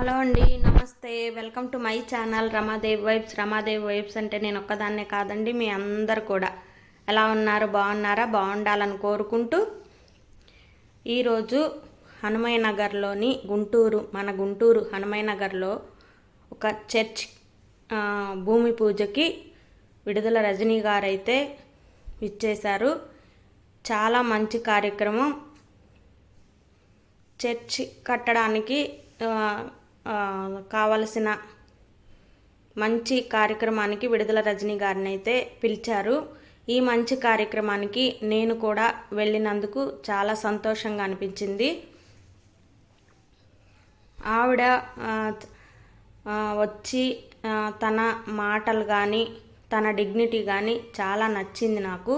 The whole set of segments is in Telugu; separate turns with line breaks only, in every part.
హలో అండి, నమస్తే. Welcome to my channel Ramadevi vibes. Ramadevi vibes అంటే నేను ఒక్కదాన్నే కాదండి, మీ అందరు కూడా ఎలా ఉన్నారు? బాగున్నారా? బాగుండాలని కోరుకుంటూ ఈరోజు హనుమయ్య నగర్లోని మన గుంటూరు హనుమయ్య నగర్లో ఒక చర్చ్ భూమి పూజకి విడుదల రజనీ గారు అయితే ఇచ్చేశారు. చాలా మంచి కార్యక్రమం. చర్చ్ కట్టడానికి కావలసిన మంచి కార్యక్రమానికి విడుదల రజనీ గారిని అయితే పిలిచారు. ఈ మంచి కార్యక్రమానికి నేను కూడా వెళ్ళినందుకు చాలా సంతోషంగా అనిపించింది. ఆవిడ వచ్చి తన మాటలు కానీ తన డిగ్నిటీ కానీ చాలా నచ్చింది నాకు.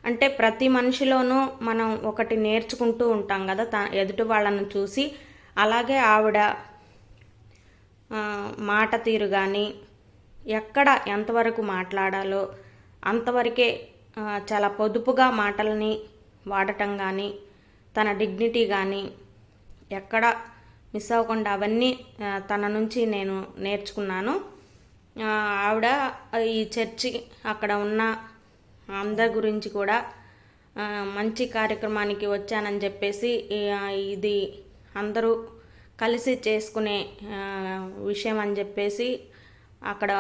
అంటే ప్రతి మనిషిలోనూ మనం ఒకటి నేర్చుకుంటూ ఉంటాం కదా ఎదుటి వాళ్ళను చూసి. అలాగే ఆవిడ మాట తీరు కానీ ఎక్కడ ఎంతవరకు మాట్లాడాలో అంతవరకే చాలా పొదుపుగా మాటల్ని వాడటం కానీ తన డిగ్నిటీ కానీ ఎక్కడ మిస్ అవ్వకుండా అవన్నీ తన నుంచి నేను నేర్చుకున్నాను. ఆవిడ ఈ చర్చి అక్కడ ఉన్న అందరి గురించి కూడా మంచి కార్యక్రమానికి వచ్చానని చెప్పేసి ఇది అందరూ కలిసి చేసుకునే విషయం అని చెప్పేసి అక్కడ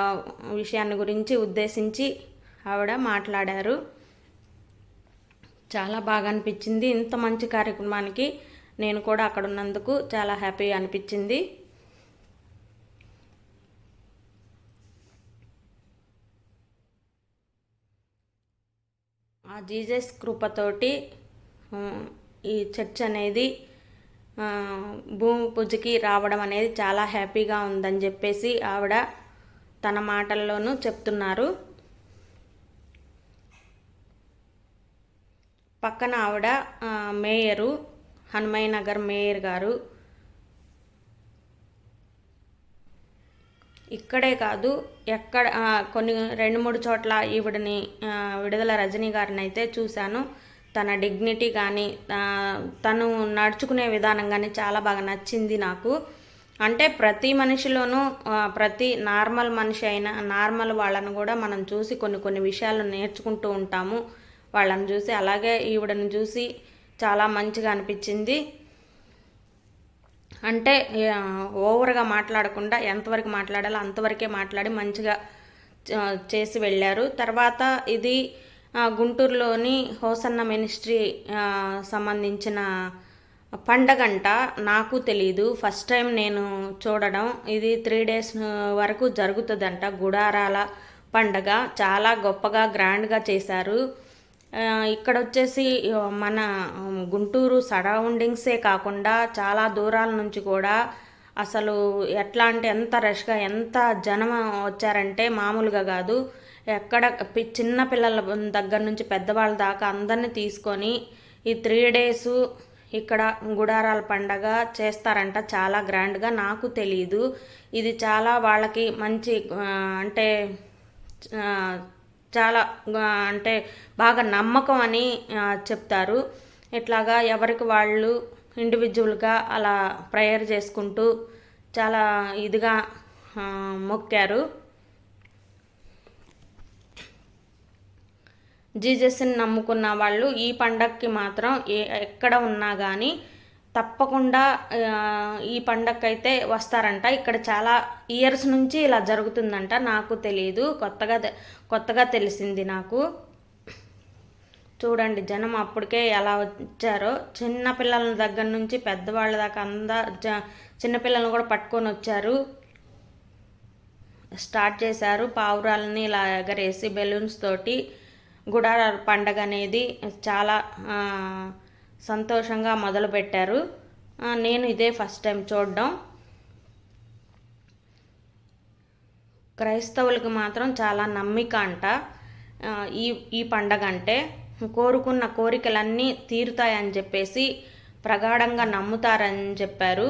విషయాన్ని గురించి ఉద్దేశించి ఆవిడ మాట్లాడారు. చాలా బాగా అనిపించింది. ఇంత మంచి కార్యక్రమానికి నేను కూడా అక్కడ ఉన్నందుకు చాలా హ్యాపీగా అనిపించింది. ఆ జీసస్ కృపతోటి ఈ చర్చ్ అనేది భూమి పూజకి రావడం అనేది చాలా హ్యాపీగా ఉందని చెప్పేసి ఆవిడ తన మాటల్లోనూ చెప్తున్నారు. పక్కన ఆవిడ మేయరు, హనుమయ్య నగర్ మేయర్ గారు. ఇక్కడే కాదు ఎక్కడ కొన్ని 2-3 చోట్ల ఈవిడని విడుదల రజనీ గారిని అయితే చూశాను. తన డిగ్నిటీ కానీ తను నడుచుకునే విధానం కానీ చాలా బాగా నచ్చింది నాకు. అంటే ప్రతి మనిషిలోనూ ప్రతి నార్మల్ మనిషి అయినా నార్మల్ వాళ్ళను కూడా మనం చూసి కొన్ని విషయాలు నేర్చుకుంటూ ఉంటాము వాళ్ళని చూసి. అలాగే ఈవిడని చూసి చాలా మంచిగా అనిపించింది. అంటే ఓవర్గా మాట్లాడకుండా ఎంతవరకు మాట్లాడాలో అంతవరకే మాట్లాడి మంచిగా చేసి వెళ్ళారు. తర్వాత ఇది గుంటూరులోని హోసన్న మినిస్ట్రీ సంబంధించిన పండగంట. నాకు తెలీదు, ఫస్ట్ టైం నేను చూడడం. ఇది 3 days వరకు జరుగుతుందంట. గుడారాల పండగ చాలా గొప్పగా గ్రాండ్గా చేశారు. ఇక్కడ వచ్చేసి మన గుంటూరు సరౌండింగ్సే కాకుండా చాలా దూరాల నుంచి కూడా అసలు ఎట్లా అంటే ఎంత రష్గా ఎంత జనం వచ్చారంటే మామూలుగా కాదు. ఎక్కడ చిన్న పిల్లల దగ్గర నుంచి పెద్దవాళ్ళ దాకా అందరినీ తీసుకొని ఈ 3 days ఇక్కడ గుడారాల పండగ చేస్తారంట చాలా గ్రాండ్గా. నాకు తెలీదు. ఇది చాలా వాళ్ళకి మంచి అంటే చాలా అంటే బాగా నమ్మకం అని చెప్తారు. ఇట్లాగా ఎవరికి వాళ్ళు ఇండివిజువల్గా అలా ప్రేయర్ చేసుకుంటూ చాలా ఇదిగా మొక్కారు. జీసస్ని నమ్ముకున్న వాళ్ళు ఈ పండగకి మాత్రం ఎక్కడ ఉన్నా కానీ తప్పకుండా ఈ పండగకి అయితే వస్తారంట. ఇక్కడ చాలా ఇయర్స్ నుంచి ఇలా జరుగుతుందంట. నాకు తెలియదు, కొత్తగా తెలిసింది నాకు. చూడండి జనం అప్పటికే ఎలా వచ్చారో. చిన్నపిల్లల దగ్గర నుంచి పెద్దవాళ్ళ దాకా చిన్నపిల్లలను కూడా పట్టుకొని వచ్చారు. స్టార్ట్ చేశారు పావురాలని ఇలా ఎగరేసి బెలూన్స్ తోటి. గుడారాల పండగ అనేది చాలా సంతోషంగా మొదలుపెట్టారు. నేను ఇదే ఫస్ట్ టైం చూడడం. క్రైస్తవులకు మాత్రం చాలా నమ్మిక అంట ఈ పండగ అంటే. కోరుకున్న కోరికలన్నీ తీరుతాయని చెప్పేసి ప్రగాఢంగా నమ్ముతారని చెప్పారు.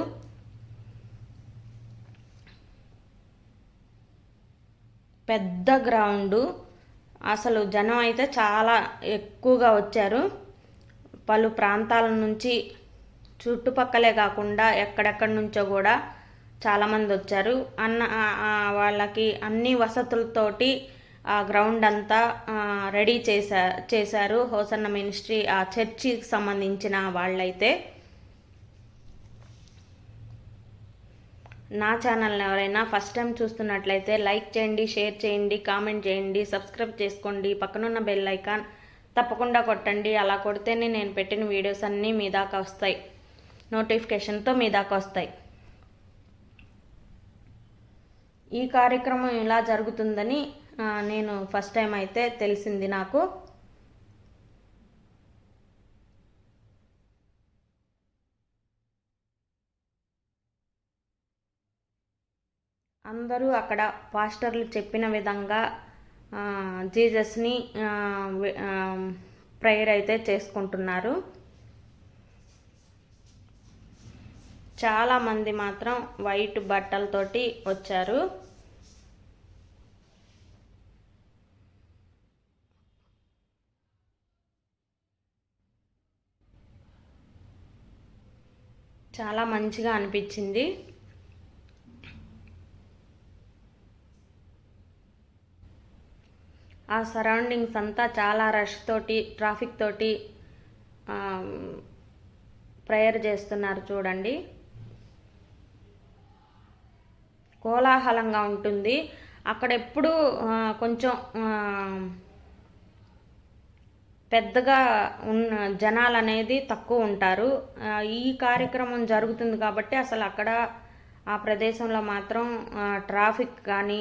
పెద్ద గ్రౌండు, అసలు జనం అయితే చాలా ఎక్కువగా వచ్చారు. పలు ప్రాంతాల నుంచి చుట్టుపక్కలే కాకుండా ఎక్కడెక్కడి నుంచో కూడా చాలామంది వచ్చారు. వాళ్ళకి అన్ని వసతులతోటి ఆ గ్రౌండ్ అంతా రెడీ చేశారు హోసన్న మినిస్ట్రీ ఆ చర్చికి సంబంధించిన వాళ్ళైతే. నా ఛానల్ని ఎవరైనా ఫస్ట్ టైం చూస్తున్నట్లయితే లైక్ చేయండి, షేర్ చేయండి, కామెంట్ చేయండి, సబ్స్క్రైబ్ చేసుకోండి. పక్కనున్న బెల్ ఐకాన్ తప్పకుండా కొట్టండి. అలా కొడితేనే నేను పెట్టిన వీడియోస్ అన్నీ మీ దాకా వస్తాయి, నోటిఫికేషన్తో మీ దాకా వస్తాయి. ఈ కార్యక్రమం ఇలా జరుగుతుందని నేను ఫస్ట్ టైం అయితే తెలిసింది నాకు. అందరూ అక్కడ పాస్టర్లు చెప్పిన విధంగా జీసస్ని ప్రేయర్ అయితే చేసుకుంటున్నారు. చాలామంది మాత్రం వైట్ బట్టలతోటి వచ్చారు. చాలా మంచిగా అనిపించింది. ఆ సరౌండింగ్స్ అంతా చాలా రష్ తోటి, ట్రాఫిక్ తోటి ప్రేయర్ చేస్తున్నారు చూడండి. కోలాహలంగా ఉంటుంది. అక్కడ ఎప్పుడు కొంచెం పెద్దగా జనాలు అనేది తక్కువ ఉంటారు. ఈ కార్యక్రమం జరుగుతుంది కాబట్టి అసలు అక్కడ ఆ ప్రదేశంలో మాత్రం ట్రాఫిక్ కానీ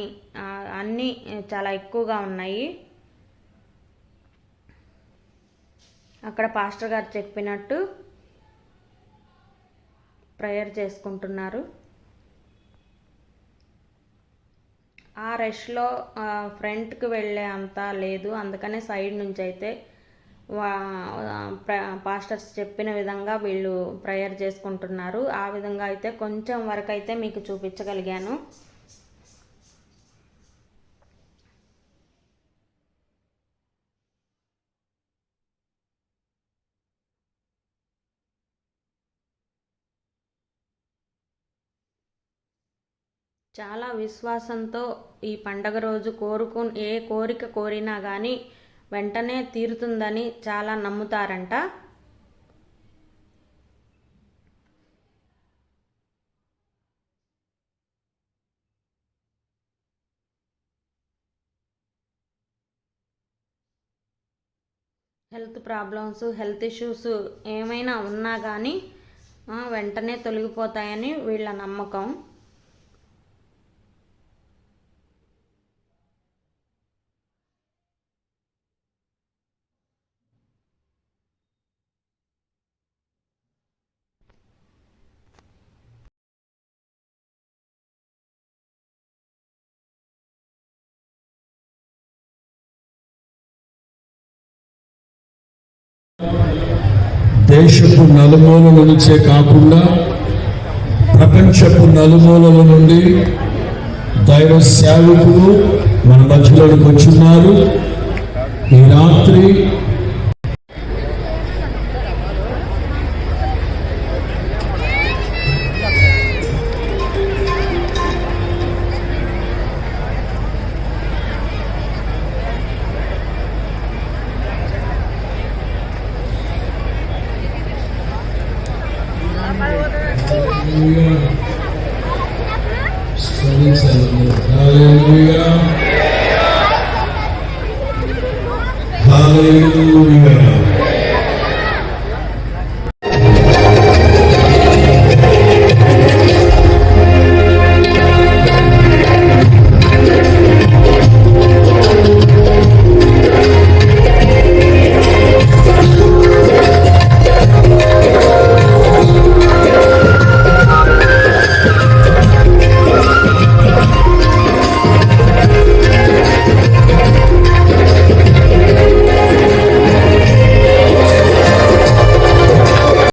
అన్నీ చాలా ఎక్కువగా ఉన్నాయి. అక్కడ పాస్టర్ గారు చెప్పినట్టు ప్రేయర్ చేసుకుంటున్నారు. ఆ రష్లో ఫ్రంట్కి వెళ్ళే అంత లేదు, అందుకనే సైడ్ నుంచి అయితే పాస్టర్స్ చెప్పిన విధంగా వీళ్ళు ప్రేయర్ చేసుకుంటున్నారు. ఆ విధంగా అయితే కొంచెం వరకు అయితే మీకు చూపించగలిగాను. చాలా విశ్వాసంతో ఈ పండగ రోజు ఏ కోరిక కోరినా కానీ వెంటనే తీరుతుందని చాలా నమ్ముతారంట. హెల్త్ ప్రాబ్లమ్స్, హెల్త్ ఇష్యూస్ ఏమైనా ఉన్నా కానీ వెంటనే తొలగిపోతాయని వీళ్ళ నమ్మకం.
దేశపు నలుమూలల నుంచే కాకుండా ప్రపంచపు నలుమూలల నుండి దైవ సేవకులు మన మధ్యలోకి వచ్చున్నారు. ఈ రాత్రి Hallelujah.